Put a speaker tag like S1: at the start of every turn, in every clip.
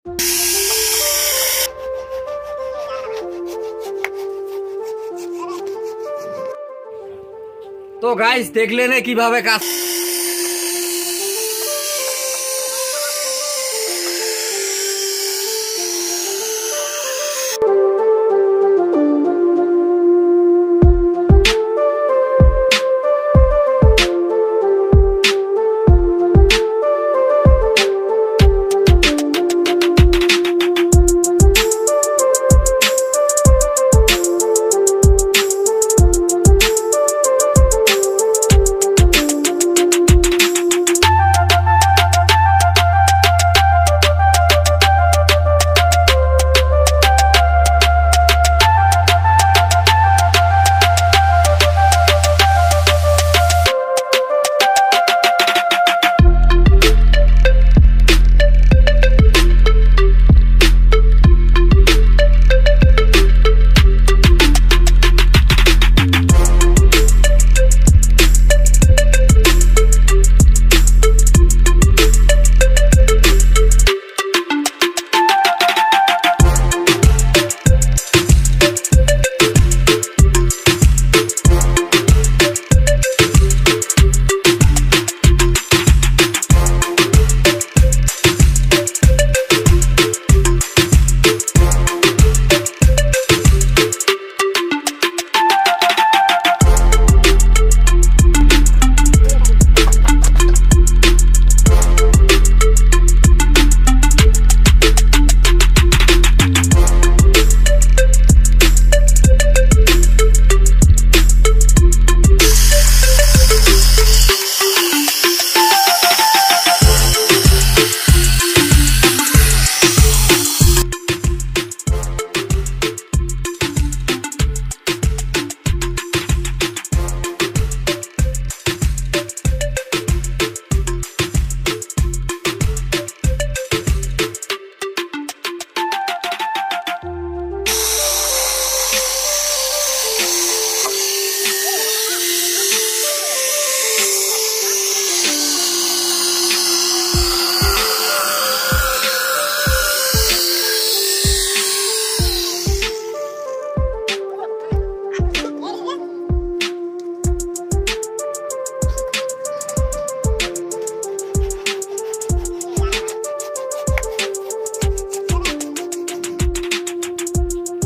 S1: তো গাইস দেখলেন কিভাবে কাজ।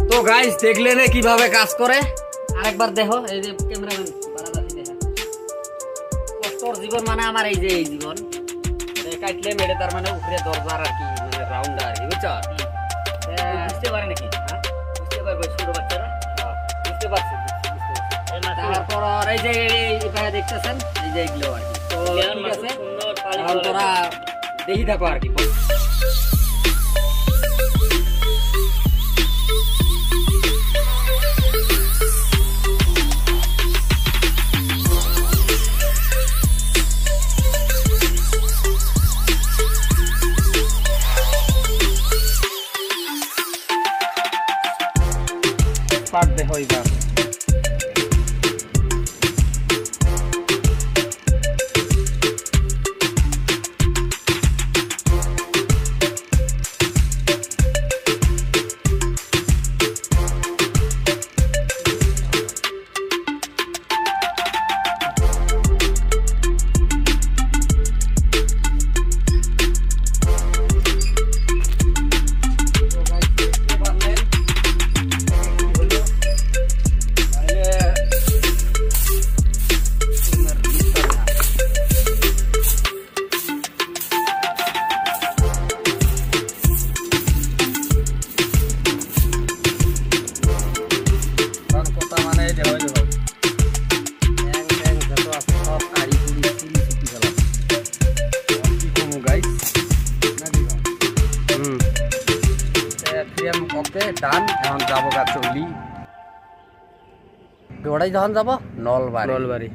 S1: তো গাইস দেখলেন কিভাবে কাজ করে। আরেকবার দেখো, এই যে ক্যামেরাম্যান বারাদাতি দেখা। কষ্টর জীবন মানে আমার এই যে এই জীবন কাটলে মেরে, তার মানে উপরে দরজার আর কি, মানে রাউন্ড আর কি, বুঝছো? বুঝতে পারে নাকি? হ্যাঁ বুঝতে পারবে, ছোট বাচ্চারা বুঝতে পারছে। তারপর এই যে এই দেখতেছেন, এই যে এগুলো আর কি। তো ঠিক আছে, তোরা দেখি থাকো আর কি। পাট দে হইবা ডান। এখন যাবো গা চলি, ওটাই যখন যাবো নলবাড়ি।